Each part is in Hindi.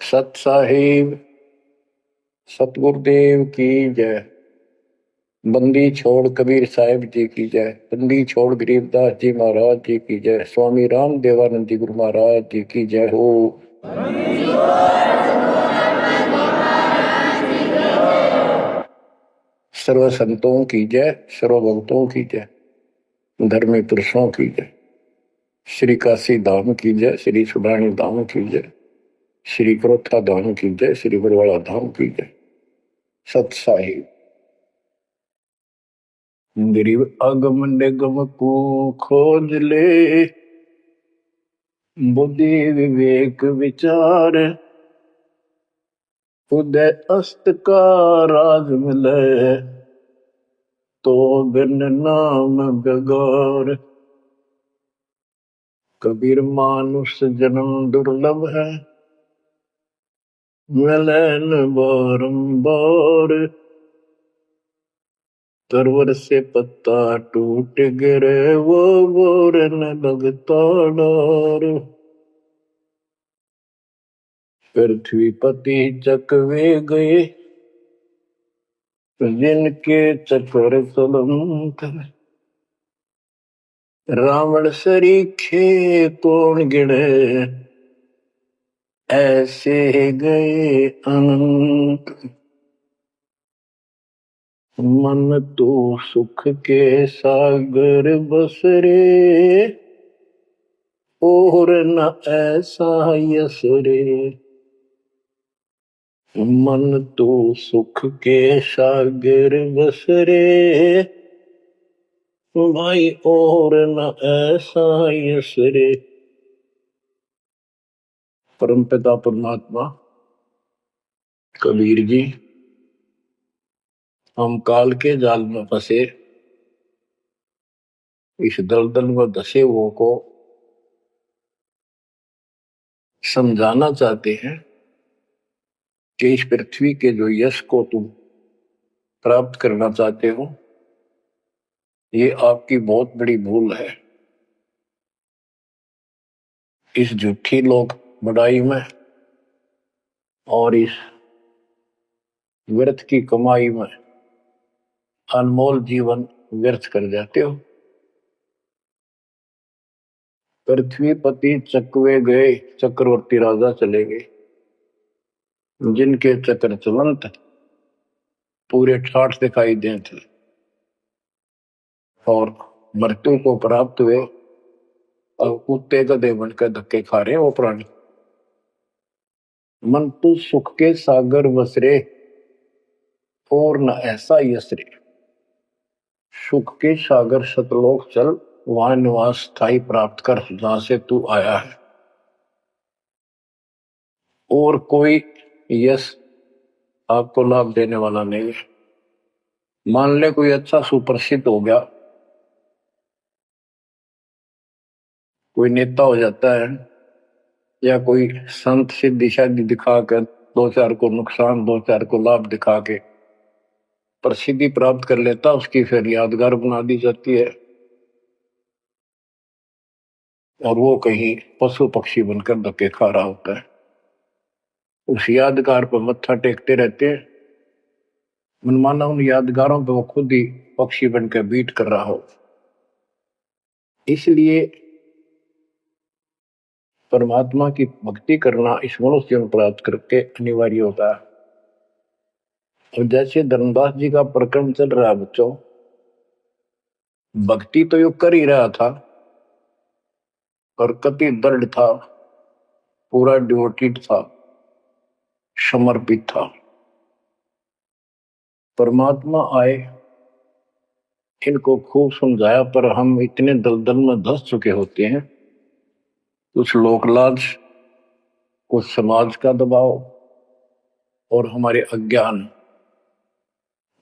सत साहिब सतगुरुदेव की जय। बंदी छोड़ कबीर साहिब जी की जय। बंदी छोड़ गरीबदास जी महाराज जी की जय। स्वामी राम देवानंद जी गुरु महाराज जी की जय हो। सर्व संतों की जय, सर्व भक्तों की जय, धर्मी पुरुषों की जय। श्री काशी धाम की जय, श्री सुडानी धाम की जय, श्री क्रोथा धाम की जय, श्री बरवाड़ा धाम की जय। सत साहिब गरीब अगम निगम को खोज ले, बुद्धि विवेक विचार, उदय अस्त का राज मिले, तो बिन नाम बेगार। कबीर मानुष जन्म दुर्लभ है, मिले न बारंबार। तरवर से पत्ता टूट गिरे, वो बोर न लगता डार। पृथ्वी पति चकवे गए, जिनके चक्कर चलंत। रावण सरीखे कौन गिने, ऐसे गए अनंत। मन तो सुख के सागर बसरे, और न ऐसा यस रे। मन तो सुख के सागर बसरे, भाई और न ऐसा यस रे। परमपिता परमात्मा कबीर जी, हम काल के जाल में फंसे, इस दलदल में धसे हुओं को समझाना चाहते हैं कि इस पृथ्वी के जो यश को तुम प्राप्त करना चाहते हो, ये आपकी बहुत बड़ी भूल है। इस झूठी लोक बड़ाई में और इस व्यर्थ की कमाई में अनमोल जीवन व्यर्थ कर जाते हो। पृथ्वी पति चकवे गए, चक्रवर्ती राजा चले गए, जिनके चक्र चलंत पूरे ठाठ दिखाई दे थे और मृत्यु को प्राप्त हुए और कुत्ते गधे बनकर धक्के खा रहे हैं वो प्राणी। मन तो सुख के सागर बसरे, और न ऐसा यसरे। सुख के सागर सतलोक चल, वहां निवास स्थायी प्राप्त कर जहां से तू आया है। और कोई यश आपको लाभ देने वाला नहीं है। मान ले कोई अच्छा सुप्रसिद्ध हो गया, कोई नेता हो जाता है, या कोई संत सिद्धि शादी दिखा कर दो चार को नुकसान, दो चार को लाभ दिखा के प्रसिद्धि प्राप्त कर लेता, उसकी फिर यादगार बना दी जाती है और वो कहीं पशु पक्षी बनकर धक्के खा रहा होता है। उस यादगार पर मत्था टेकते रहते हैं, मनमाना उन यादगारों पर वो खुद ही पक्षी बनकर बीट कर रहा हो। इसलिए परमात्मा की भक्ति करना इस मनुष्य जन्म प्राप्त करके अनिवार्य होता है। और जैसे धर्मदास जी का प्रकरण चल रहा है बच्चों, भक्ति तो यो कर ही रहा था और कति दृढ़ था, पूरा डिवोटेड था, समर्पित था। परमात्मा आए, इनको खूब समझाया, पर हम इतने दलदल में धंस चुके होते हैं, कुछ लोकलाज, कुछ समाज का दबाव और हमारे अज्ञान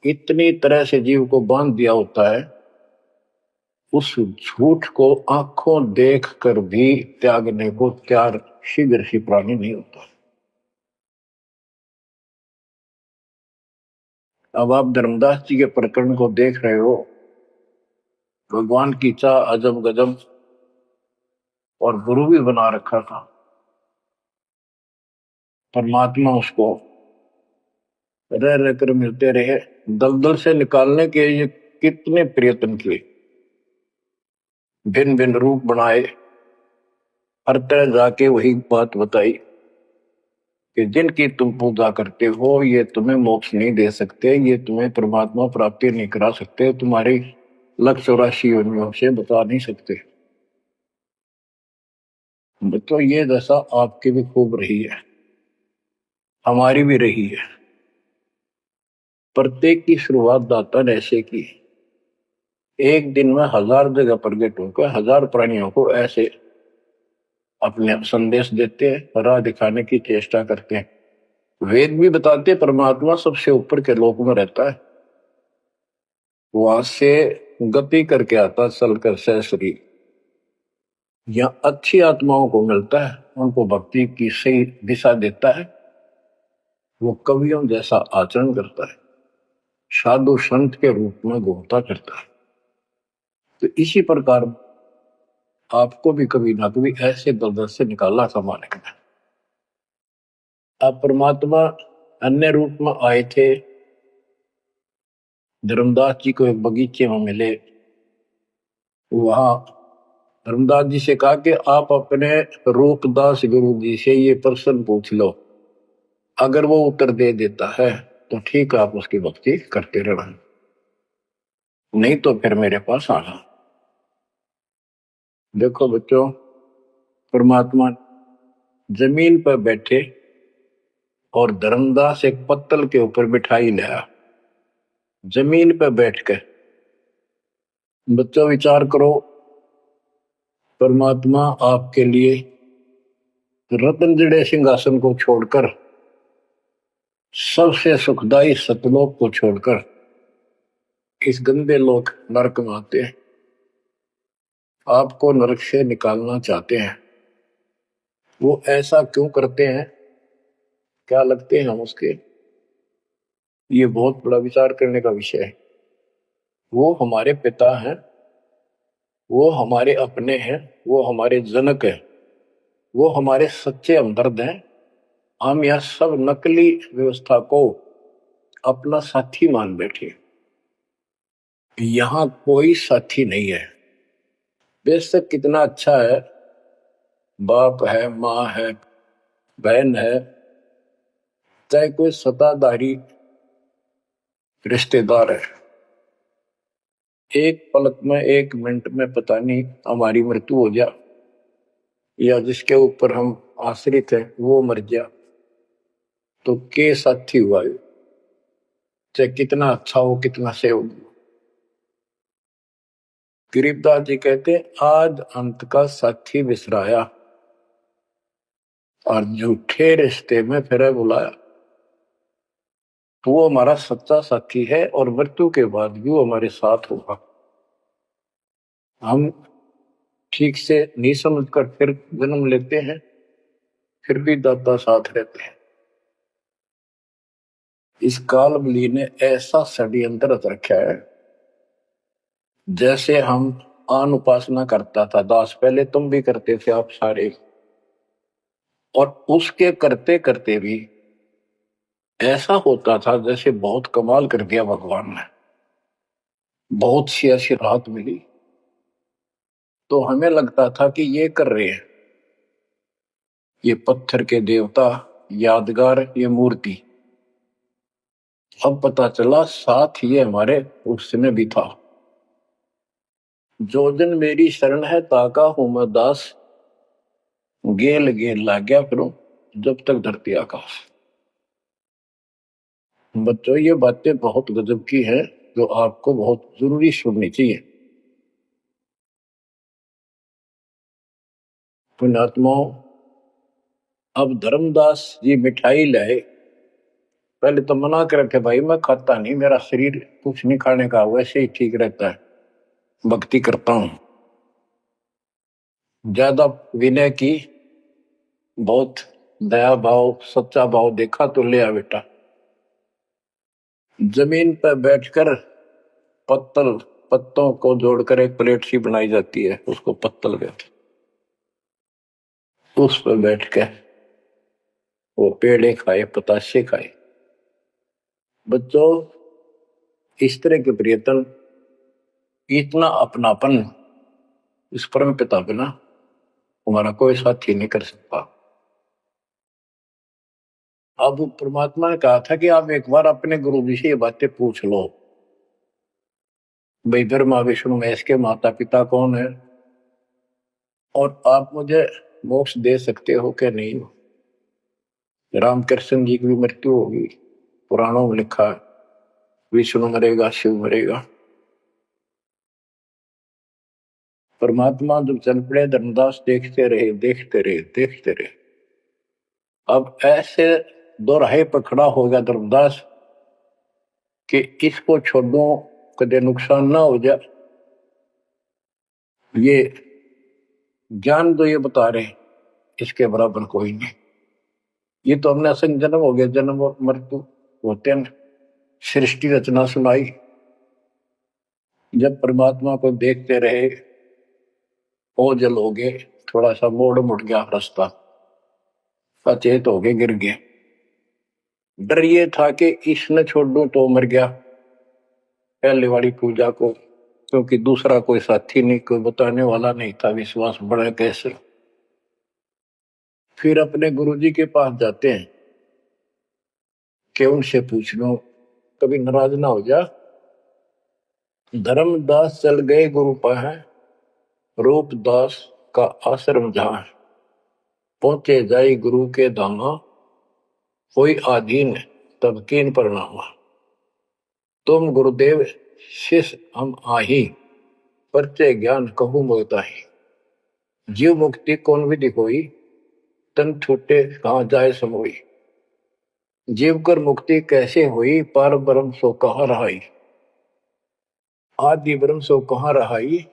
इतनी तरह से जीव को बांध दिया होता है, उस झूठ को आंखों देख कर भी त्यागने को तैयार शीघ्र ही प्राणी नहीं होता। अब आप धर्मदास जी के प्रकरण को देख रहे हो, भगवान की चाह अजब गजब और गुरु भी बना रखा था। परमात्मा उसको रह रह कर मिलते रहे। दलदल से निकालने के ये कितने प्रयत्न किए, भिन्न भिन्न रूप बनाए, हर तरह जाके वही बात बताई कि जिनकी तुम पूजा करते हो ये तुम्हें मोक्ष नहीं दे सकते, ये तुम्हें परमात्मा प्राप्ति नहीं करा सकते, तुम्हारी लक्ष्य 84 योनियों से बता नहीं सकते। तो ये दशा आपकी भी खूब रही है, हमारी भी रही है। प्रत्येक की शुरुआत दाता ने ऐसे की, एक दिन में 1000 जगह प्रकट होकर 1000 प्राणियों को ऐसे अपने संदेश देते हैं, राह दिखाने की चेष्टा करते हैं। वेद भी बताते परमात्मा सबसे ऊपर के लोक में रहता है, वहां से गति करके आता चलकर सहसरी, या अच्छी आत्माओं को मिलता है, उनको भक्ति की सही दिशा देता है, वो कवियों जैसा आचरण करता है, साधु संत के रूप में घूमता करता है। तो इसी प्रकार आपको भी कभी ना कभी ऐसे दलदल से निकाला था मालिक ने। अब परमात्मा अन्य रूप में आए थे, धर्मदास जी को एक बगीचे में मिले, वहां धर्मदास जी से कहा कि आप अपने रूपदास गुरु जी से ये प्रश्न पूछ लो, अगर वो उत्तर दे देता है तो ठीक है, आप उसकी भक्ति करते रहना, नहीं तो फिर मेरे पास आना। देखो बच्चों, परमात्मा जमीन पर बैठे और धर्मदास एक पत्तल के ऊपर बिठाई लाया, जमीन पर बैठकर। बच्चों विचार करो, परमात्मा आपके लिए रत्न जड़े सिंहासन को छोड़कर, सबसे सुखदाई सतलोक को छोड़कर इस गंदे लोक नरक में आते हैं, आपको नरक से निकालना चाहते हैं। वो ऐसा क्यों करते हैं, क्या लगते हैं हम उसके, ये बहुत बड़ा विचार करने का विषय है। वो हमारे पिता हैं, वो हमारे अपने हैं, वो हमारे जनक हैं, वो हमारे सच्चे हमदर्द हैं। हम यह सब नकली व्यवस्था को अपना साथी मान बैठे, यहां कोई साथी नहीं है। बेशक कितना अच्छा है, बाप है, माँ है, बहन है, चाहे कोई सत्ताधारी रिश्तेदार है, एक पलक में, एक मिनट में पता नहीं हमारी मृत्यु हो जा, या जिसके ऊपर हम आश्रित हैं वो मर जा, तो के साथी हुआ, चाहे कितना अच्छा हो, कितना सेवक हो। गरीबदास जी कहते हैं, आज अंत का साथी बिसराया और झूठे रिश्ते में फिर बुलाया। तो वो हमारा सच्चा साथी है और मृत्यु के बाद भी वो हमारे साथ होगा। हम ठीक से नहीं समझकर फिर जन्म लेते हैं, फिर भी दाता साथ रहते हैं। इस कालबली ने ऐसा षड्यंत्र रच रखा है, जैसे हम आन उपासना करता था दास, पहले तुम भी करते थे आप सारे, और उसके करते करते भी ऐसा होता था जैसे बहुत कमाल कर दिया भगवान ने, बहुत सी ऐसी राहत मिली, तो हमें लगता था कि ये कर रहे हैं, ये पत्थर के देवता, यादगार, ये मूर्ति। अब पता चला साथ ये हमारे उसमें भी था। जो दिन मेरी शरण है ताका हूं मैं दास, गेल गेल लाग्या करूं जब तक धरती आकाश। बच्चों ये बातें बहुत गजब की है, जो आपको बहुत जरूरी सुननी चाहिए। पुण्यात्माओं, अब धर्मदास जी मिठाई लाए, पहले तो मना कर रखे, भाई मैं खाता नहीं, मेरा शरीर कुछ नहीं खाने का, वैसे ही ठीक रहता है, भक्ति करता हूं। ज्यादा विनय की, बहुत दया भाव, सच्चा भाव देखा तो ले आ बेटा। जमीन पर बैठकर पत्तों को जोड़कर एक प्लेट सी बनाई जाती है, उसको पत्तल कहते, उस पर बैठ के वो पेड़े खाए, पताशे खाए। बच्चों, इस तरह के प्रयत्न, इतना अपनापन इस परम पिता बिना हमारा कोई साथी नहीं कर सकता। अब परमात्मा ने कहा था कि आप एक बार अपने गुरु जी से ये बातें पूछ लो, भाई ब्रह्मा विष्णु महेश के माता पिता कौन है, और आप मुझे मोक्ष दे सकते हो कि नहीं। रामकृष्ण जी की भी मृत्यु होगी, पुराणों में लिखा है, विष्णु मरेगा, शिव मरेगा। परमात्मा जब चल पड़े, धर्मदास देखते रहे, देखते रहे, देखते रहे। अब ऐसे दोराहे पर खड़ा हो गया धर्मदास कि इसको छोड़ो, कदे नुकसान ना हो जाए। ये ज्ञान जो ये बता रहे, इसके बराबर कोई नहीं। ये तो हमने असंग जन्म हो गया, जन्म और मृत्यु होते हैं। सृष्टि रचना सुनाई, जब परमात्मा को देखते रहे, ओझल हो गए, थोड़ा सा मोड़ मुड़ गया रास्ता, सचेत हो गए, गिर गए। डर ये था कि इसने छोड़ दूं तो मर गया पहले वाली पूजा को, क्योंकि दूसरा कोई साथी नहीं, कोई बताने वाला नहीं था, विश्वास बढ़े कैसे। फिर अपने गुरुजी के पास जाते हैं कि उनसे पूछ लो, कभी नाराज ना हो जा। धर्मदास चल गए गुरु पास, रूपदास का आश्रम जहां, पहुंचे जाई गुरु के धामा, कोई आधीन तब कीन प्रणामा। तुम गुरुदेव शिष्य हम आही, परचे ज्ञान कहूं मोताही। जीव मुक्ति कौन विधि कोई, तन छूटे कहां जाए समोई। जीव कर मुक्ति कैसे हुई, पार ब्रह्म सो कहां रहाई। आदि ब्रह्म सो कहां रहाई,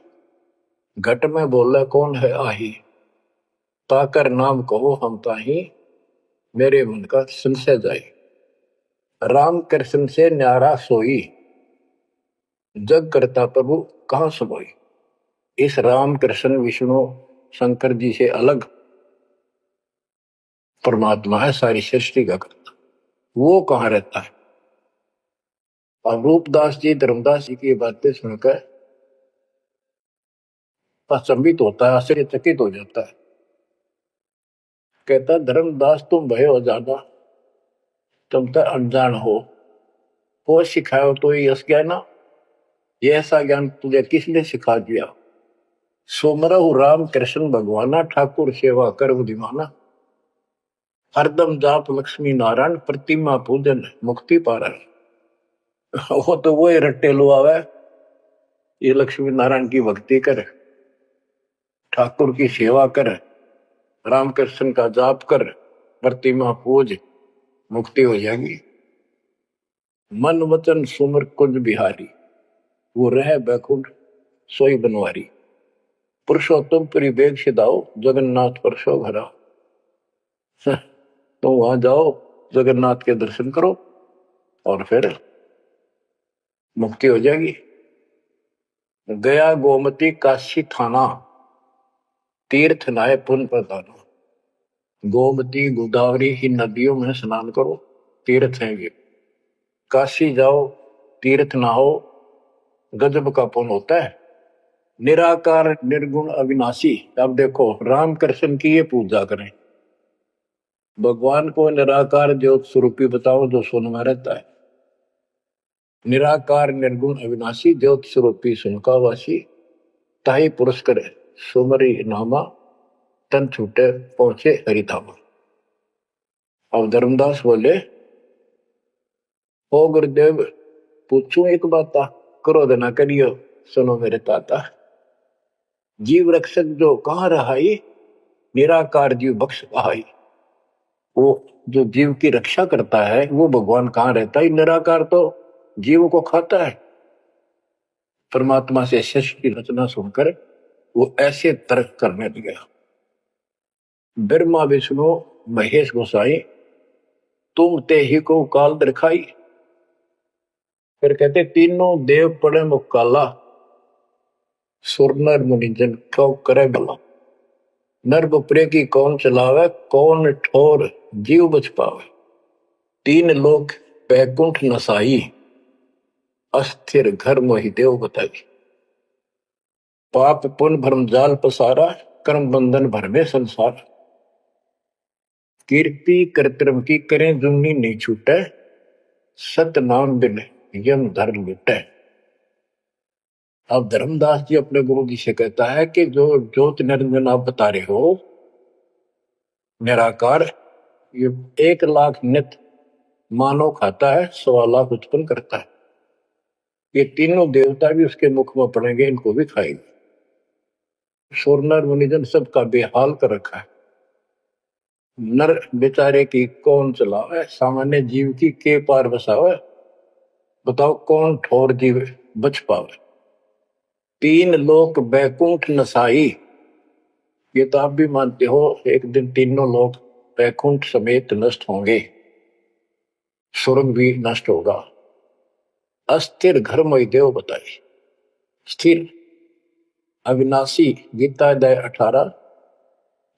घट में बोला कौन है आही। ताकर नाम कहो हम ताही, मेरे मन का संशय जाई। राम कृष्ण से न्यारा सोई, जग करता प्रभु कहां सोई। इस राम कृष्ण विष्णु शंकर जी से अलग परमात्मा है, सारी सृष्टि का करता, वो कहां रहता है। और रूपदास जी धर्मदास जी की बातें सुनकर अचंभित होता है, आश्चर्यचकित हो जाता है। कहता धर्मदास तुम भय हो ज्यादा, तुम तो अनजान हो सिखाओ तो ये यश ज्ञान, ये ऐसा ज्ञान तुझे किसने सिखा दिया। सोमरहु राम कृष्ण भगवाना, ठाकुर सेवा कर दीवाना। हरदम जाप लक्ष्मी नारायण, प्रतिमा पूजन मुक्ति पारण। वो तो वो रट्टे लो आवे, ये लक्ष्मी नारायण की भक्ति कर, ठाकुर की सेवा कर, रामकृष्ण का जाप कर, प्रतिमा पूज, मुक्ति हो जाएगी। मन वचन सुमर कुंज बिहारी, वो रह बैकुंठ सोई बनवारी। पुरुषोत्तम परिवेग सिधाओ, जगन्नाथ परसो घरा। तो वहां जाओ, जगन्नाथ के दर्शन करो और फिर मुक्ति हो जाएगी। गया गोमती काशी थाना, तीर्थ नाय पुन प्रदाना। गोमती गोदावरी ही नदियों में स्नान करो, तीर्थ हैं ये। काशी जाओ, तीर्थ नहाओ, गजब का पुण्य होता है। निराकार निर्गुण अविनाशी, अब देखो राम कृष्ण की ये पूजा करें, भगवान को निराकार ज्योत स्वरूपी बताओ जो सोन में रहता है। निराकार निर्गुण अविनाशी, ज्योत स्वरूपी सुनकावासी, ताही पुरुष करे सुमरी नामा, तन छूटे पहुंचे हरिधामा। अब धर्मदास बोले, ओ गुरुदेव पूछू एक बात, क्रोध ना करियो, सुनो मेरे ताता। जीव रक्षक जो कहाँ रहाई, निराकार जीव बख्श कहाई। वो जो जीव की रक्षा करता है वो भगवान कहाँ रहता है, निराकार तो जीव को खाता है। परमात्मा से सृष्टि की रचना सुनकर वो ऐसे तर्क करने लगा। ब्रह्मा विष्णु महेश गोसाई, तुम ते ही को काल दिखाई। फिर कहते तीनों देव पड़े मुकाला, सुर नर मुनि जन क्यों करे भला। नर बुपरे की कौन चलावे, कौन ठोर जीव बच पावे। तीन लोक बैकुंठ नसाई, अस्थिर घर मोहि देव बताई। पाप पुण्य भ्रम जाल पसारा, कर्म बंधन भर में संसार। कीर्ति कर्तव्य की करें जुम्नी नहीं छूटे, सत नाम बिन यम धर लुटे। अब धर्मदास जी अपने गुरु जी से कहता है कि जो ज्योत निरंजन आप बता रहे हो निराकार, ये 1,00,000 नित मानव खाता है, 1,00,000 उत्पन्न करता है। ये तीनों देवता भी उसके मुख में पड़ेंगे, इनको भी खाएंगे। सुरनर मुनिजन सबका बेहाल कर रखा है। नर बेचारे की कौन चलावे, सामान्य जीव की के पार बसावे। बताओ कौन ठोर जीव बच पावे। तीन लोक बैकुंठ नसाई, ये तो आप भी मानते हो एक दिन तीनों लोग बैकुंठ समेत नष्ट होंगे, स्वर्ग भी नष्ट होगा। अस्थिर घर मोहि देव बताई। स्थिर अविनाशी, गीता अध्याय 18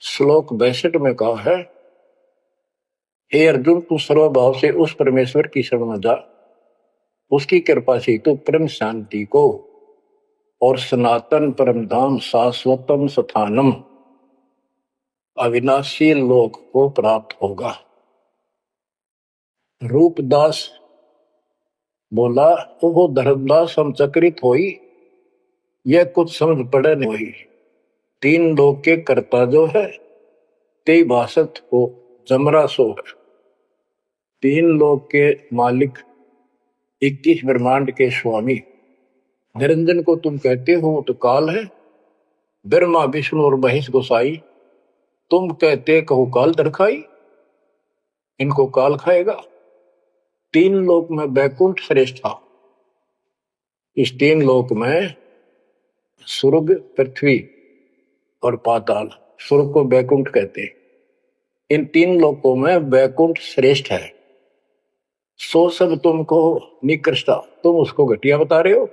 श्लोक 62 में कहा है, हे अर्जुन तू सर्वभाव से उस परमेश्वर की शरण में जा, उसकी कृपा से तू परम शांति को और सनातन परम धाम शाश्वतम स्थानम अविनाशी लोक को प्राप्त होगा। रूपदास बोला, वो धर्मदास हम चक्रित होई, यह कुछ समझ पड़े नहीं। तीन लोक के कर्ता जो है ते भाषत को जमरा सो है। तीन लोक के मालिक 21 ब्रह्मांड के स्वामी निरंजन को तुम कहते हो तो काल है। ब्रह्मा विष्णु और महेश गोसाई तुम कहते कहो काल दरखाई, इनको काल खाएगा। तीन लोक में बैकुंठ श्रेष्ठ था। इस तीन लोक में स्वर्ग पृथ्वी और पाताल, स्वर्ग को बैकुंठ कहते हैं। इन तीन लोकों में बैकुंठ श्रेष्ठ है। सो सब तुमको निकृष्टा, तुम उसको घटिया बता रहे हो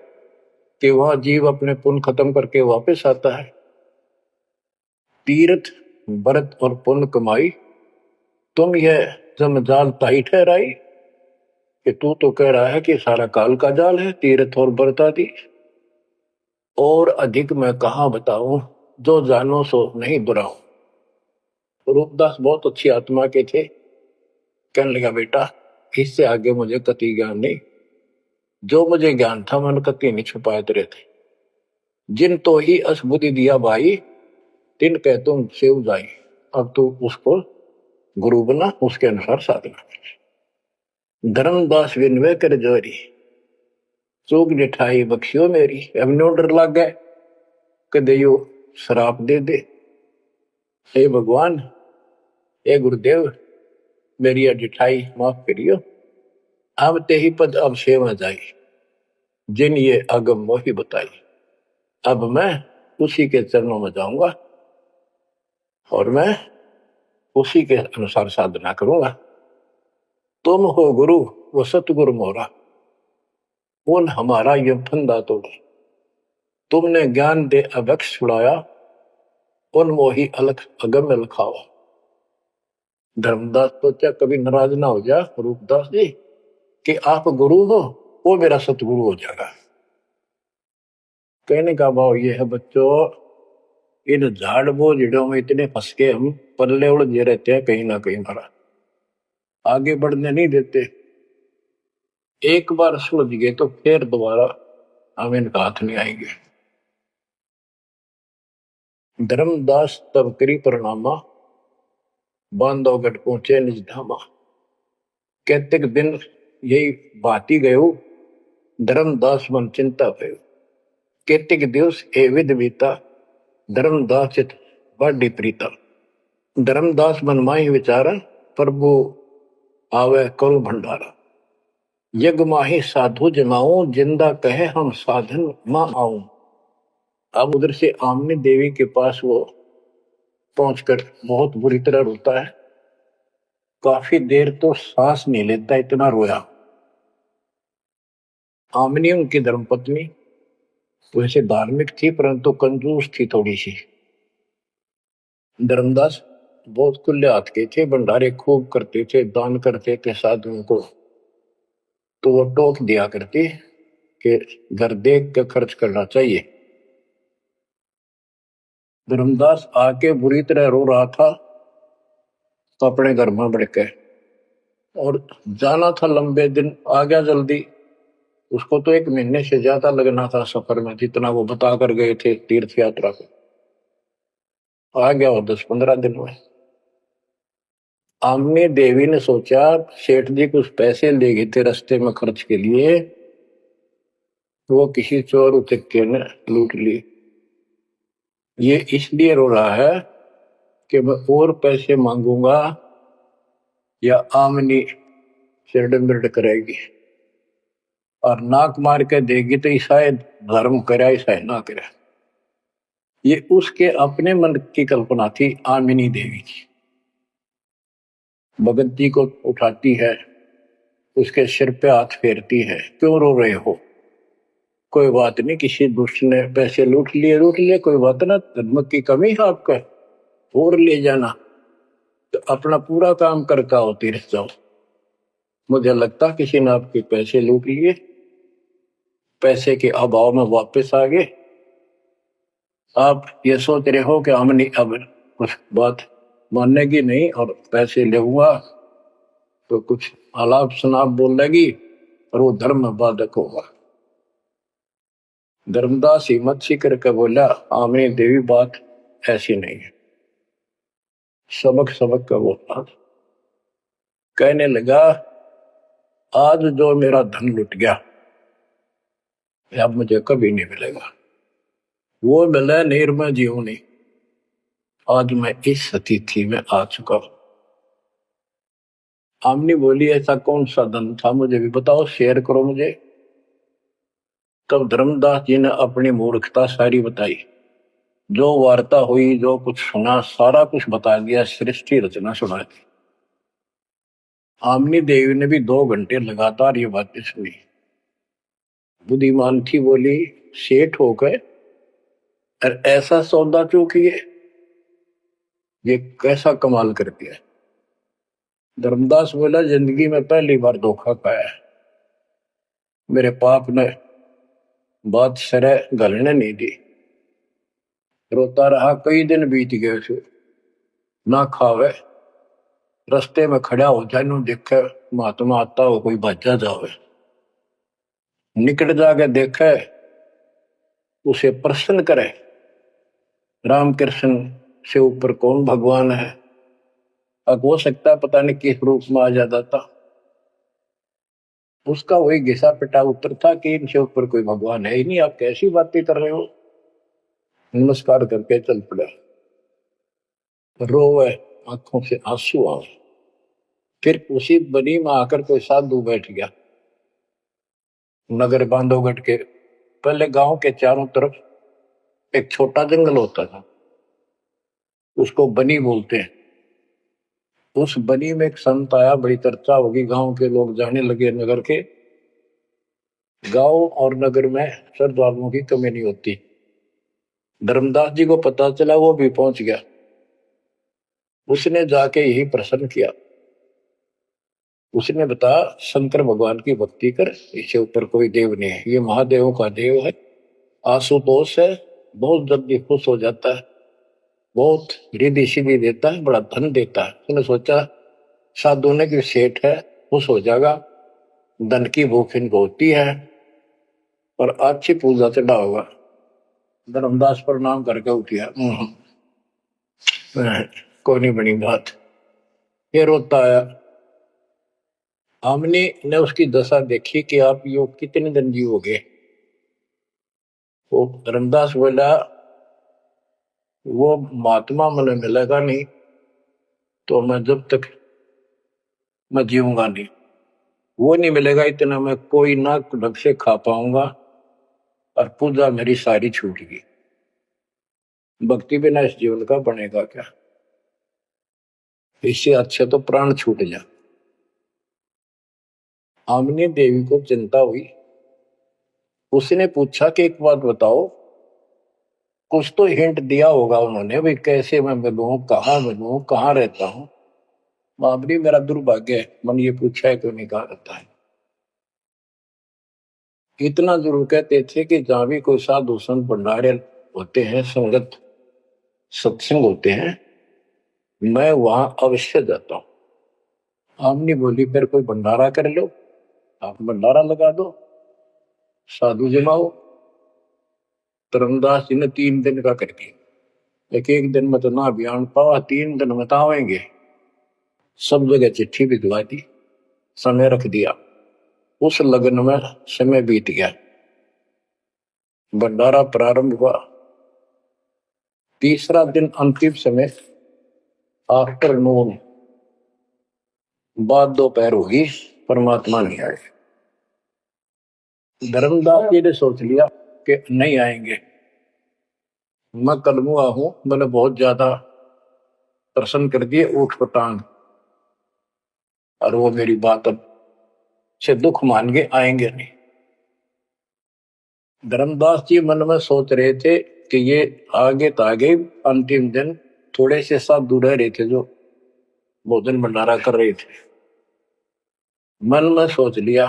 कि वह जीव अपने पुण्य खत्म करके वापस आता है। तीर्थ व्रत और पुण्य कमाई, तुम यह जमजाल ताई ठहराई कि तू तो कह रहा है कि सारा काल का जाल है, तीर्थ और व्रत आदि। और अधिक मैं कहा बताऊं, जो जानो सो नहीं दुराऊं। रूपदास बहुत अच्छी आत्मा के थे। कहने लगा बेटा इससे आगे मुझे कति ज्ञान नहीं, जो मुझे ज्ञान था मैंने कति नहीं छुपाए तेरे थे। जिन तो ही असबुद्धि दिया भाई, तिन कह तुम सेव जाई। अब तू उसको गुरु बना, उसके अनुसार साधना। धर्मदास विनवे कर जोरी, चूक निठाई बख्शियो मेरी। अब नो डर लग गए कदे यो श्राप दे दे। हे भगवान, हे गुरुदेव, मेरी अडिठाई माफ करियो। अब ते ही पद अब सेवा जाई, जिन ये अगम मोही बताई। अब मैं उसी के चरणों में जाऊंगा और मैं उसी के अनुसार साधना करूंगा। तुम हो गुरु वो सतगुरु मोरा, उन हमारा ये फंदा तोड़ा। तुमने ज्ञान दे अभक्ष छुड़ाया, उन मोही अलख अगम में लखाओ। धर्मदास सोचा कभी नाराज ना हो जा रूपदास जी कि आप गुरु हो, वो मेरा सतगुरु हो जाएगा। कहने का भाव ये है बच्चों, इन झाड़ बोझड़ों में इतने फंस के हम पल्ले उलझे रहते हैं, कहीं ना कहीं हमारा आगे बढ़ने नहीं देते। एक बार सुलझ गए तो फिर दोबारा हम इनका हाथ नहीं आएंगे। धर्मदास तब करी परिणामा, बांधवगढ़ पहुंचे निज धामा। कहते दिन यही बाती गयो, धर्मदास मन चिंता भयो। कहते दिवस ए विद बीता, धर्मदास चित बाडी प्रीता। धर्मदास मन माही विचारा, प्रभु आवे करो भंडारा। यज्ञ माही साधु जमाऊं, जिंदा कहे हम साधन मां आऊं। अब उधर से आमनी देवी के पास वो पहुंचकर बहुत बुरी तरह रोता है। काफी देर तो सांस नहीं लेता, इतना रोया। आमनी उनकी धर्मपत्नी वैसे धार्मिक थी परंतु कंजूस थी थोड़ी सी। धर्मदास बहुत खुले हाथ के थे, भंडारे खूब करते थे, दान करते थे साधुओं को। तो वो टोक दिया करते कि घर देख के खर्च करना चाहिए। धर्मदास आके बुरी तरह रो रहा था, तो अपने घर में बढ़ के, और जाना था लंबे दिन, आ गया जल्दी। उसको तो 1 महीने से ज्यादा लगना था सफर में, जितना वो बता कर गए थे तीर्थ यात्रा को। आ गया वो 10-15 दिन में। आमनी देवी ने सोचा सेठ जी कुछ पैसे ले गए थे रास्ते में खर्च के लिए, वो किसी चोर उचक्के ने लूट ली। ये इसलिए रो रहा है कि मैं और पैसे मांगूंगा या आमनी सिरड बिरड करेगी, और नाक मार के देगी तो शायद धर्म करे शायद ना करे। ये उसके अपने मन की कल्पना थी आमिनी देवी की। भगत जी को उठाती है, उसके सिर पे हाथ फेरती है, क्यों रो रहे हो? कोई बात नहीं, किसी दुष्ट ने पैसे लूट लिए, कोई बात ना, धर्म की कमी है आपका, और ले जाना, तो अपना पूरा काम करके आओ, तीर्थ जाओ। मुझे लगता किसी ने आपके पैसे लूट लिए, पैसे के अभाव में वापस आ गए। आप ये सोच रहे हो कि हमने अब कुछ बात मानेगी नहीं और पैसे लेऊंगा तो कुछ आलाप शनाप बोलेगी और वो धर्म बाधक होगा। धर्मदास हिम्मत सी करके बोला, आमनी देवी बात ऐसी नहीं है। सबक सबक का बोला, कहने लगा आज जो मेरा धन लुट गया अब मुझे कभी नहीं मिलेगा, वो मिले नीर में जीव नहीं। आज मैं इस स्थिति में आ चुका हूं। आमनी बोली ऐसा कौन सा धन था, मुझे भी बताओ, शेयर करो मुझे। तब धर्मदास जी ने अपनी मूर्खता सारी बताई, जो वार्ता हुई, जो कुछ सुना, सारा कुछ बता दिया, सृष्टि रचना सुना दी। आमनी देवी ने भी 2 घंटे लगातार ये बातें सुनी। बुद्धिमान थी, बोली सेठ हो गए और ऐसा सौदा क्यों किए, ये कैसा कमाल कर दिया। धर्मदास बोला जिंदगी में पहली बार धोखा पाया है, मेरे पाप ने बात सरे गलने नहीं दी। रोता रहा, कई दिन बीत गए उसे, ना खावे, रास्ते में खड़ा हो जाए, नु देखे महात्मा आता हो, कोई भाजा जावे, निकट जाके देखे, उसे प्रश्न करे, राम कृष्ण से ऊपर कौन भगवान है। अब हो सकता है पता नहीं किस रूप में आ जाता था। उसका वही घिसा पिटा उत्तर था कि इनसे ऊपर कोई भगवान है ही नहीं, आप कैसी बातें कर रहे हो। नमस्कार करके चल पड़ा, रोवे, आंखों से आंसू आए। फिर उसी बनी में आकर कोई साधु बैठ गया। नगर बांधवगढ़ के पहले गांव के चारों तरफ एक छोटा जंगल होता था, उसको बनी बोलते हैं। उस बनी में एक संत आया, बड़ी चर्चा होगी, गांव के लोग जाने लगे, नगर के, गांव और नगर में श्रद्धालुओं की कमी नहीं होती। धर्मदास जी को पता चला, वो भी पहुंच गया। उसने जाके यही प्रश्न किया। उसने बताया शंकर भगवान की भक्ति कर, इससे ऊपर कोई देव नहीं है, ये महादेवों का देव है। आशुतोष है, बहुत जल्दी खुश हो जाता है, बहुत रिद्धि सिद्धि देता है, बड़ा धन देता है। उसने सोचा साधु ने कि सेठ है, खुश हो जाएगा, धन की भूख इनको होती है और अच्छी पूजा चढ़ा होगा। धर्मदास प्रणाम करके उठिया, कोई नहीं बनी बात। ये रोता आया। हमने ने उसकी दशा देखी कि आप यो कितने दिन जीवोगे। वो धर्मदास बोला वो महात्मा मुझे मिलेगा नहीं तो मैं जब तक मैं जीऊंगा नहीं, वो नहीं मिलेगा इतना मैं कोई ना ढंग से खा पाऊंगा और पूजा मेरी सारी छूट गई। भक्ति बिना इस जीवन का बनेगा क्या, इससे अच्छे तो प्राण छूट जा। आमनी देवी को चिंता हुई। उसने पूछा कि एक बात बताओ, कुछ तो हिंट दिया होगा उन्होंने, भाई कैसे मैं मिलूं, कहाँ रहता हूँ। बाबरी मेरा दुर्भाग्य है, मन ये पूछा है क्यों नहीं कहा रहता है। इतना जरूर कहते थे कि जहां भी कोई साधु संत भंडारे होते हैं, संगत सत्संग होते हैं, मैं वहां अवश्य जाता हूँ। आमनी बोली फिर कोई भंडारा कर लो, आप भंडारा लगा दो, साधु जमाओ। धर्मदास जी ने 3 दिन का कर दिया। एक दिन में तो ना बयान पावा, 3 दिन में तो आवेंगे। सब जगह चिट्ठी भिजवा दी, समय रख दिया। उस लगन में समय बीत गया, भंडारा प्रारंभ हुआ। तीसरा दिन अंतिम समय, आफ्टरनून, बाद दोपहर होगी, परमात्मा नहीं आए। धर्मदास जी ने सोच लिया कि नहीं आएंगे, मैं कलमुआ हूं, मैंने बहुत ज्यादा प्रसन्न कर दिए ऊट पटांग, और वो मेरी बात अब से दुख मान के आएंगे नहीं। धर्मदास जी मन में सोच रहे थे कि ये आगे तो आगे, अंतिम दिन थोड़े से साधु रह रहे थे जो भोजन भंडारा कर रहे थे। मन में सोच लिया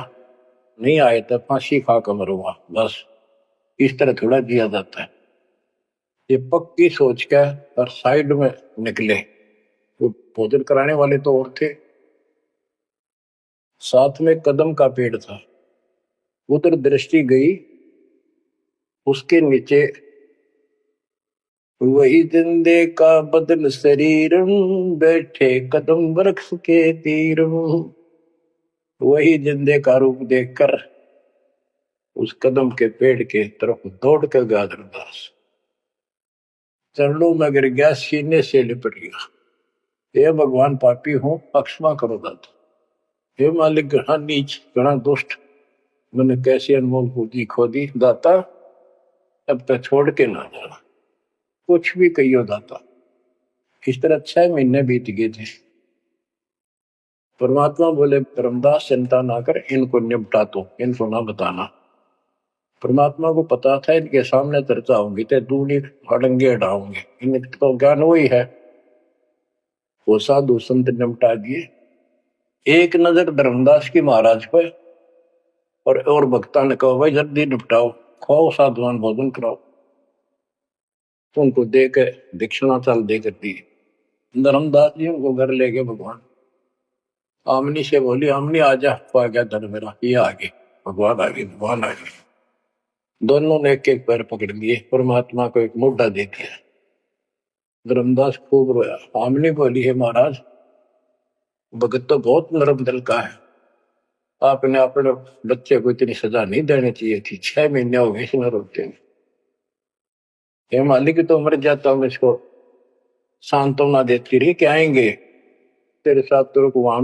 नहीं आए तो फांसी खा कर मरूंगा, बस इस तरह थोड़ा जिया जाता है। ये पक्की सोच के और साइड में निकले। वो भोजन कराने वाले तो और थे, साथ में कदम का पेड़ था। उधर दृष्टि गई, उसके नीचे वही जिंदे का बदन शरीर, बैठे कदम वृक्ष के तीर। वही जिंदे का रूप देखकर उस कदम के पेड़ के तरफ दौड़ कर गया धर्मदास। चरणों में गिर गया, सीने से लिपट गया। हे भगवान, पापी हूं, क्षमा करो दाता। हे मालिक, घना नीच, घना दुष्ट, मैंने कैसी अनमोल पूंजी खो दी दाता, अब तक छोड़ के ना जाना, कुछ भी कहियो दाता। इस तरह 6 महीने बीत गए थे। परमात्मा बोले धर्मदास चिंता ना कर, इनको निपटा दो, इनको ना बताना। परमात्मा को पता था इनके सामने चर्चा होंगी तो दूनी अड़ंगे हटाओगे, इनका तो ज्ञान वही है। वो साधु संत निपटा दिए। एक नजर धर्मदास की महाराज पे और भक्ता ने कहा भाई जल्दी निपटाओ, खाओ साधुवान भोजन कराओ। तो उनको दे के दक्षिणा चाल दे कर दी। धर्मदास जी उनको घर ले गए भगवान। आमनी से बोली, आमनी आजा, पा गया धन मेरा, ये आगे भगवान आ गए, भगवान आ गए। दोनों ने एक एक पैर पकड़ लिए, परमात्मा को एक मुद्दा दे दिया। धर्मदास खूब रोया। आमनी बोली, है महाराज, भगत तो बहुत नरम दिल का है, आपने अपने बच्चे को इतनी सजा नहीं देनी चाहिए थी। 6 महीने हो गए इसमें रोते। हे मालिक, तो मर जाता हूं, इसको सांत्वना देती रही कि आएंगे तेरे साथ, तेरे को वहां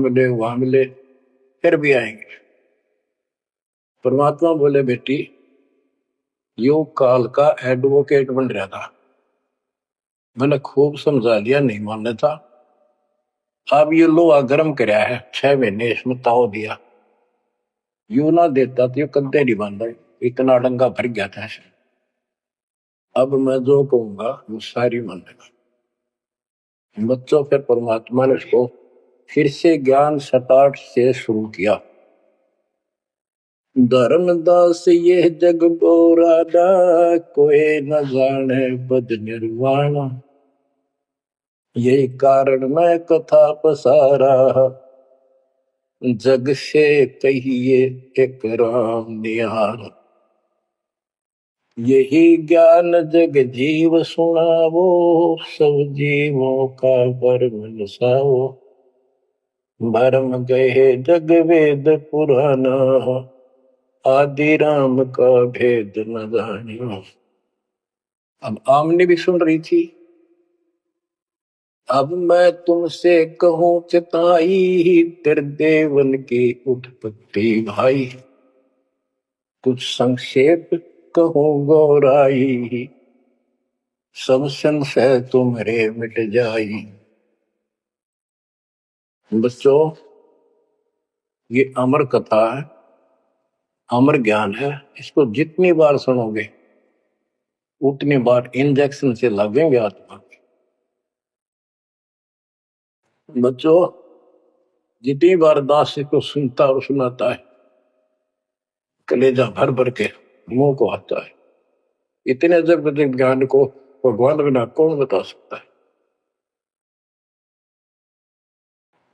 मिले, फिर भी आएंगे। परमात्मा बोले, बेटी योग काल का एडवोकेट बन रहा था, मैंने खूब समझा लिया, नहीं मानना था। अब ये लोहा गर्म कराया है, 6 महीने इसमें ताव दिया, यू ना देता तो कद्दे नहीं बांधा, इतना डंगा भर गया था। अब मैं जो कहूंगा वो सारी मानेगा। बच्चों, फिर परमात्मा ने उसको फिर से ज्ञान सटाट से शुरू किया। धर्मदास ये जग बोरादा, कोई न जाने बद निर्वाणा। यही कारण मैं कथा पसारा, जग से कहिए एक राम निहार। यही ज्ञान जग जीव सुनावो, सब जीवों का भरम नसावो। भरम गए जग वेद पुराना, आदि राम का भेद न जानियो। अब आमने भी सुन रही थी। अब मैं तुमसे कहूं चिताई, तेरे देवन की उत्पत्ति भाई। कुछ संक्षेप कहूं गौराई, सब संशय तुम्हारे मिट जाई। बच्चों, ये अमर कथा है, अमर ज्ञान है। इसको जितनी बार सुनोगे उतनी बार इंजेक्शन से लगेंगे आत्मा के। बच्चों, जितनी बार दास को सुनता और सुनाता है, कलेजा भर भर के मुंह को आता है। इतने जब ज्ञान को भगवान बिना कौन बता सकता है।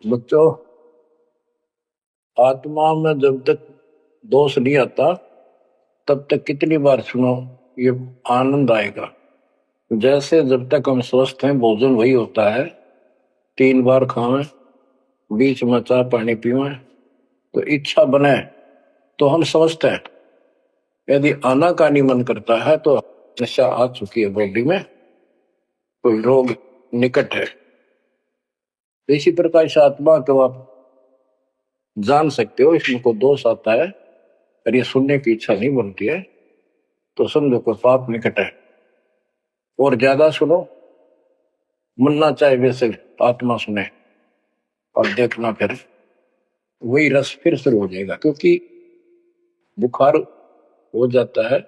बच्चों, आत्मा में जब तक दोष नहीं आता तब तक कितनी बार सुनो, ये आनंद आएगा। जैसे जब तक हम स्वस्थ हैं भोजन वही होता है, 3 बार खाएं, बीच में चाय पानी पीवें, तो इच्छा बने तो हम स्वस्थ हैं। यदि आनाकानी मन करता है तो नशा आ चुकी है बॉडी में, कोई रोग निकट है। इसी प्रकार से आत्मा को आप जान सकते हो, इसमें को दोष आता है और ये सुनने की इच्छा नहीं बनती है तो समझो कोई पाप निकट है। और ज्यादा सुनो, मुन्ना चाहे वैसे आत्मा सुने और देखना, फिर वही रस फिर शुरू हो जाएगा। क्योंकि बुखार हो जाता है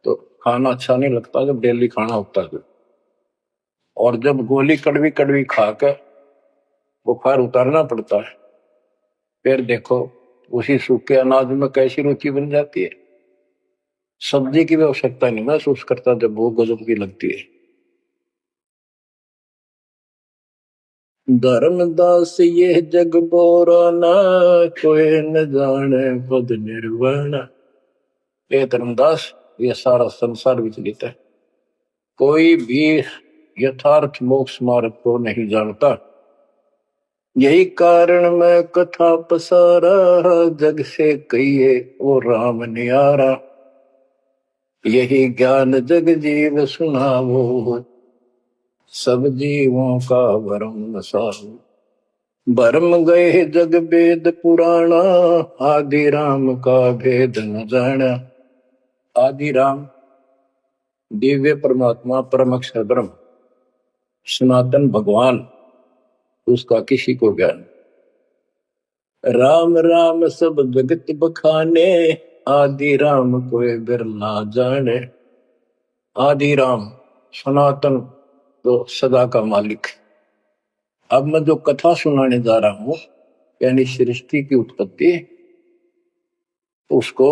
तो खाना अच्छा नहीं लगता जब डेली खाना होता है, और जब गोली कड़वी कड़वी खाकर बुखार उतारना पड़ता है, फिर देखो उसी सूखे अनाज में कैसी रुचि बन जाती है। सब्जी की भी आवश्यकता नहीं महसूस करता जब वो गजब की लगती है। धर्मदास ये जग बोराना, कोई न जाने पद निर्वाण। ये धर्मदास, ये सारा संसार विचलित है, कोई भी यथार्थ मोक्ष मार्ग को नहीं जानता। यही कारण मैं कथा पसारा, जग से कहिए वो राम नियारा। यही ज्ञान जग जीव सुनावो, सब जीवों का भरम सारो। भरम गए जग वेद पुराणा, आदि राम का भेद न जाना। आदि राम दिव्य परमात्मा परम अक्षर ब्रह्म सनातन भगवान, उसका किसी को ज्ञान। राम राम सब जगत बखाने, आदि राम कोई बिरला जाने। आदि राम सनातन तो सदा का मालिक। अब मैं जो कथा सुनाने जा रहा हूं, यानी सृष्टि की उत्पत्ति, उसको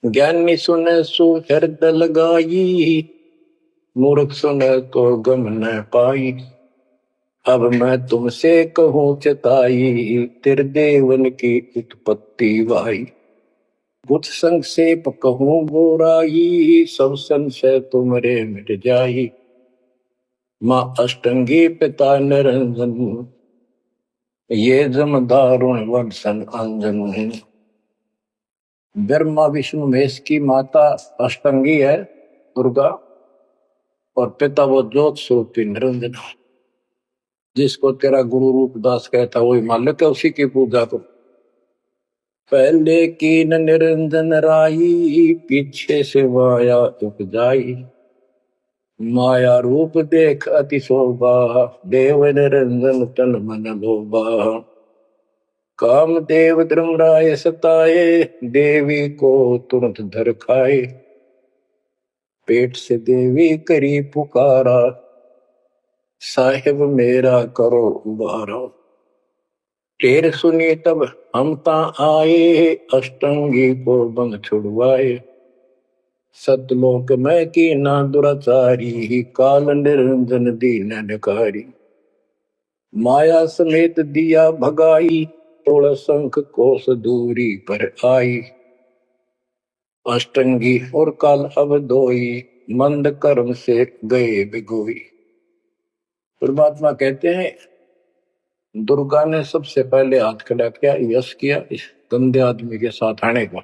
ज्ञानी सुने सो हृदय लगाई, मूर्ख सुने तो गम न पाई। अब मैं तुमसे कहूं चताई, त्रिदेवन की उत्पत्ति वाई। बुत संक्षेप कहूं बुराई, सब संशय तुमरे मिट जाई। माँ अष्टंगी पिता निरंजन, ये जम दारुण वंशन अंजन। ब्रह्मा विष्णु महेश की माता अष्टंगी है दुर्गा, और पिता वो ज्योत स्वरूपी निरंजन। जिसको तेरा गुरु रूप दास कहता वही मालिक है, उसी की पूजा को। पहले की निरंजन राई, पीछे से माया उपजाई। माया रूप देख अति शोभा, देव निरंजन तन मन लोभा। काम देव धर्मराय सताए, देवी को तुरंत धर खाए। पेट से देवी करी पुकारा, साहिब मेरा करो उबारा। ढेर सुनी तब हम ता आए, अष्टंगी को बंद छुड़वाए। सतलोक में की ना दुराचारी, काल निरंजन दीन निकारी। माया समेत दिया भगाई, 16 शंख कोस दूरी पर आई। अष्टंगी और काल अब दोई, मंद कर्म से गए बिगोई। परमात्मा कहते हैं दुर्गा ने सबसे पहले हाथ खड़ा किया, यश किया इस गंदे आदमी के साथ आने को।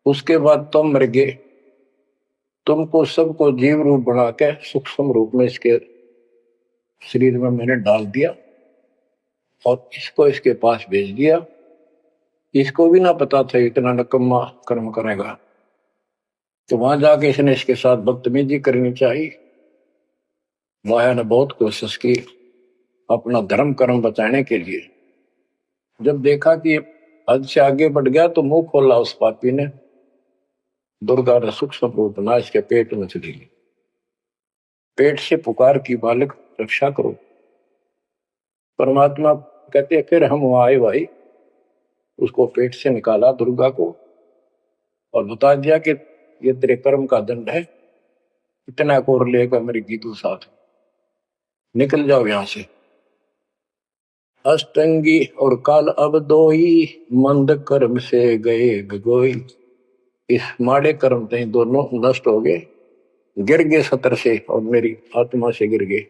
उसके बाद तुम मर गए, तुमको सबको जीव रूप बना के सूक्ष्म रूप में इसके शरीर में मैंने डाल दिया और इसको इसके पास भेज दिया। इसको भी ना पता था इतना नकम्मा कर्म करेगा, तो वहां जाके इसने इसके साथ बदतमीजी करनी चाहिए। माया ने बहुत कोशिश की अपना धर्म कर्म बचाने के लिए। जब देखा कि हद से आगे बढ़ गया तो मुंह खोला उस पापी ने, दुर्गा ने सूक्ष्म रूप नाश के पेट में चली गई। पेट से पुकार की, बालक रक्षा करो। परमात्मा कहते फिर हम वहां आए भाई, उसको पेट से निकाला दुर्गा को और बता दिया कि ये तेरे कर्म का दंड है, इतना कोर लेगा मेरे गीतू साथ, निकल जाओ यहां से। अष्टंगी और काल अब दो ही, मंद कर्म से गए गगोई। इस माड़े कर्म से दोनों नष्ट हो गए, गिर गए सतर से और मेरी आत्मा से गिर गए।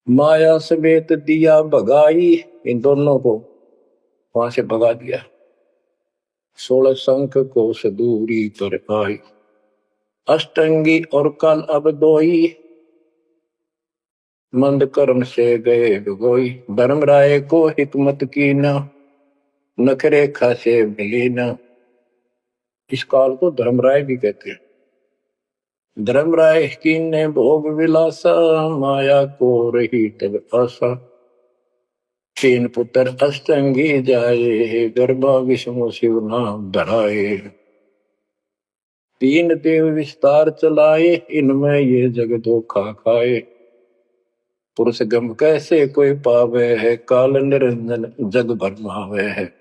माया समेत दिया भगाई, इन दोनों को वहां से भगा दिया। 16 शंख को सदूरी पर आई, अष्टंगी और काल अब दो ही, मंद कर्म से गए डुबोई। धर्मराय को हिकमत की न, नखरेखा से मिली न। इस काल को धर्मराय भी कहते हैं। धर्मराय की ने भोग विलासा, माया को रही तब आशा। 3 पुत्र अष्टंगी जाए, गर्भा विष्णु शिव नाम धराए। 3 देव विस्तार चलाए, इनमें ये जग धोखा खाए। पुरुष गम कैसे कोई पावे है, काल निरंजन जग भरमावे है।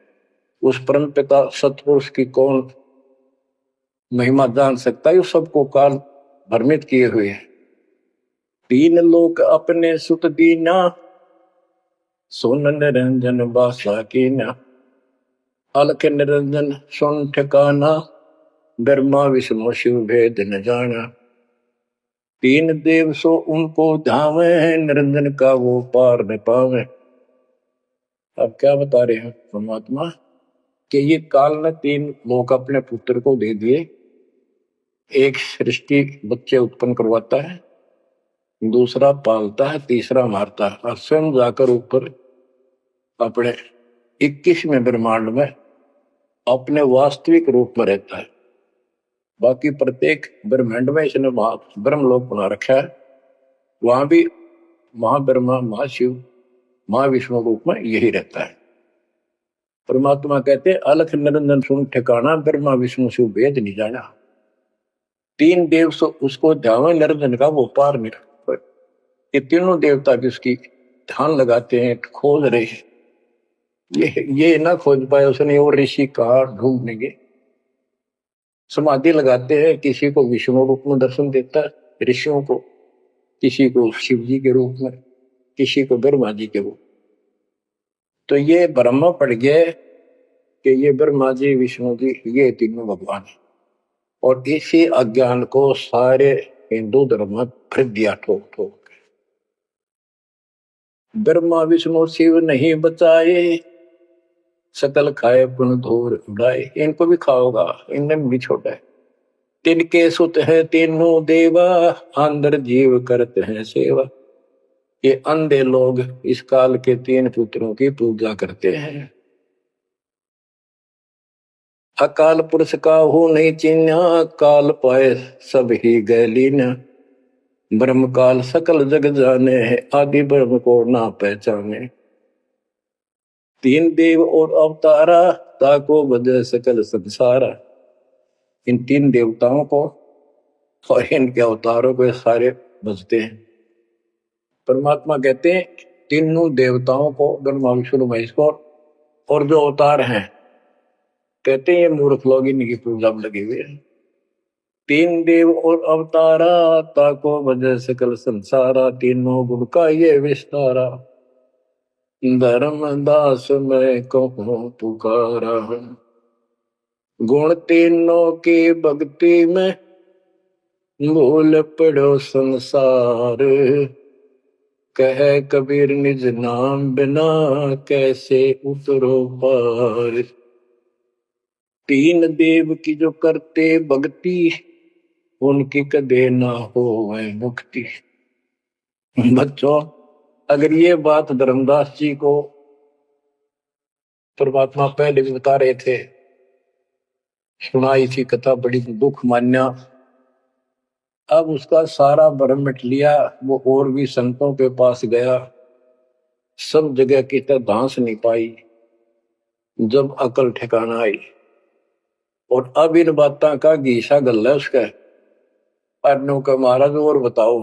उस परम पिता सतपुरुष की कौन महिमा जान सकता है, सबको काल भ्रमित किए हुए है। 3 लोक अपने सुत दीना, सोन निरंजन बासा कीना। अलख निरंजन सुन ठिकाना, ब्रह्मा विष्णु शिव भेद न जाना। 3 देव सो उनको धावे, निरंजन का वो पार न पावे। अब क्या बता रहे हैं परमात्मा कि ये काल ने 3 लोक अपने पुत्र को दे दिए। एक सृष्टि बच्चे उत्पन्न करवाता है, दूसरा पालता है, तीसरा मारता है और स्वयं जाकर ऊपर अपने 21वें ब्रह्मांड में अपने वास्तविक रूप में रहता है। बाकी प्रत्येक ब्रह्मांड में इसने ब्रह्मलोक बना रखा है, वहां भी महाब्रह्मा महाशिव महाविष्णु रूप में यही रहता है। परमात्मा कहते अलख निरंजन सुन ठिकाना, ब्रह्मा विष्णु शिव भेद नहीं जाना। 3 देव सो उसको ध्यान, निरंजन का वो पार नहीं। ये तीनों देवता भी उसकी ध्यान लगाते हैं, खोज रहे हैं। ये ना खोज पाए उसने, वो ऋषि कहा ढूंढेंगे। समाधि लगाते हैं, किसी को विष्णु रूप में दर्शन देता है ऋषियों को, किसी को शिव जी के रूप में, किसी को ब्रह्मा जी के रूप। तो ये ब्रह्म पड़ गया कि ये ब्रह्मा जी विष्णु जी ये तीनों भगवान है। और इसी अज्ञान को सारे हिंदू धर्म में फिर दिया ठोक ठोक। ब्रह्मा विष्णु शिव नहीं बचाए, सकल खाए पुन धूर उड़ाए। इनको भी खाओगा, इनने भी छोड़ा है। तिनके सुत है तीनों देवा, अंदर जीव करते हैं सेवा। ये अंधे लोग इस काल के 3 पुत्रों की पूजा करते हैं। अकाल पुरुष का हो नहीं चिन्ह, काल पाए सब ही गैलीन। ब्रह्म काल सकल जग जाने है, आदि ब्रह्म को ना पहचाने। 3 देव और अवतारा, ताको बजे सकल संसारा। इन 3 देवताओं को और इनके अवतारों को सारे बजते हैं। परमात्मा कहते हैं तीनों देवताओं को, ब्रह्मा विष्णु महेश को और जो अवतार हैं, कहते हैं ये मूर्ख लोग इनकी पूजा में लगे हुए हैं। 3 देव और अवतारा, ताको वजह सकल संसारा। तीनों गुण का ये विस्तारा, धर्म दास मैं कहूँ पुकारा। गुण तीनों की भक्ति में, भूल पड़ो संसार। कह कबीर निज नाम बिना, कैसे उतरो पार। 3 देव की जो करते भक्ति, उनकी कदे ना हो मुक्ति। बच्चों, अगर ये बात धर्मदास जी को परमात्मा पहले भी बता रहे थे, सुनाई थी कथा, बड़ी दुख मान्या। अब उसका सारा भ्रम मिट लिया। वो और भी संतों के पास गया, सब जगह की तरह धांस नहीं पाई। जब अकल ठिकाना आई और अब इन बातों का घीसा गल है उसका। अनु का महाराज और बताओ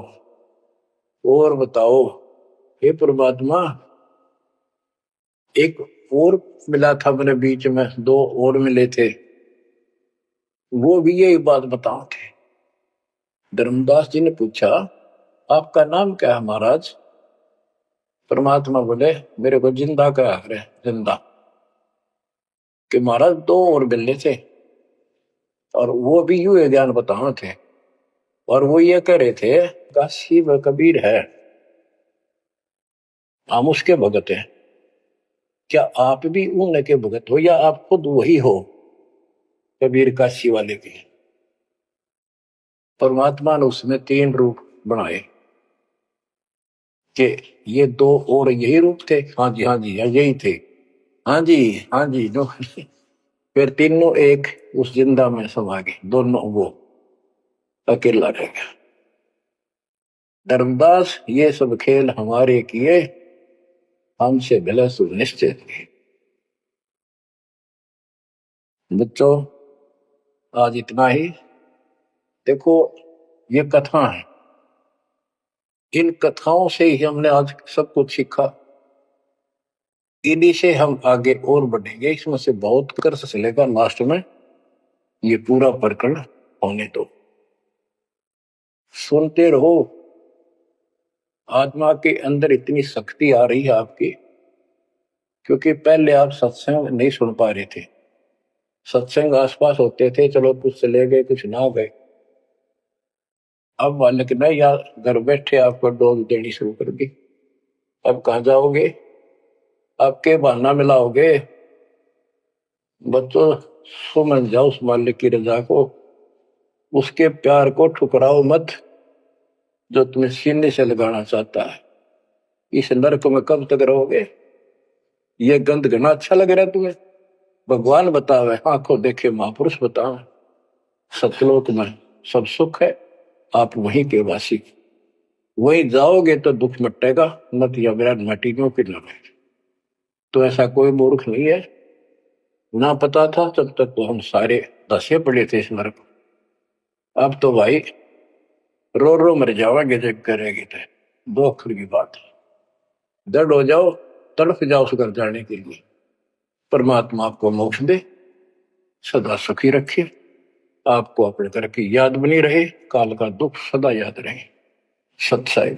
हे परमात्मा, एक और मिला था मेरे बीच में, दो और मिले थे, वो भी यही बात बताओ थे। धर्मदास जी ने पूछा आपका नाम क्या है महाराज? परमात्मा बोले मेरे को जिंदा कहा है, जिंदा। कि महाराज दो और मिलने थे और वो भी यूं ज्ञान बताओ थे, और वो ये कह रहे थे काशी व कबीर है, हम उसके भगत हैं। क्या आप भी उनके भगत हो या आप खुद वही हो कबीर काशी वाले के? परमात्मा ने उसमें तीन रूप बनाए कि ये दो और यही रूप थे। हाँ जी यही थे। हाँ जी नो फिर तीनों एक उस जिंदा में समा गए, दोनों वो अकेला रह गया। धर्मदास ये सब खेल हमारे किए, हमसे भले सुनिश्चित किए। बच्चों आज इतना ही। देखो ये कथा है, इन कथाओं से ही हमने आज सब कुछ सीखा, इन्हीं से हम आगे और बढ़ेंगे। इसमें से बहुत कर चलेगा, लास्ट में ये पूरा प्रकरण होने दो, सुनते रहो। आत्मा के अंदर इतनी शक्ति आ रही है आपकी, क्योंकि पहले आप सत्संग नहीं सुन पा रहे थे। सत्संग आसपास होते थे, चलो कुछ चले गए कुछ ना गए। अब बालक नहीं यार, घर बैठे आपको डोज देनी शुरू कर दी। अब कहाँ जाओगे? आपके बहाना मिलाओगे? बच्चों समझ जाओ उस मालिक की रजा को, उसके प्यार को ठुकराओ मत जो तुम्हें सीने से लगाना चाहता है। इस नरक में कब तक रहोगे? ये गंध घना अच्छा लग रहा है तुम्हें? भगवान बतावे, आंखों देखे महापुरुष बतावे, सतलोक में सब सुख है, आप वहीं के वासी। वहीं जाओगे तो दुख मिटेगा, मत या विराट मटीनों की लगे। तो ऐसा कोई मूर्ख नहीं है, ना पता था तब तक तो हम सारे दसे पड़े थे इस नरक। अब तो भाई रो रो मर जाओगे जब करेगी तो, दो अक्षर की बात है। दर्द हो जाओ, तड़फ जाओ उस घर जाने के लिए। परमात्मा आपको मोक्ष दे, सदा सुखी रखे, आपको अपने घर की याद बनी रहे, काल का दुख सदा याद रहे। सत्साई।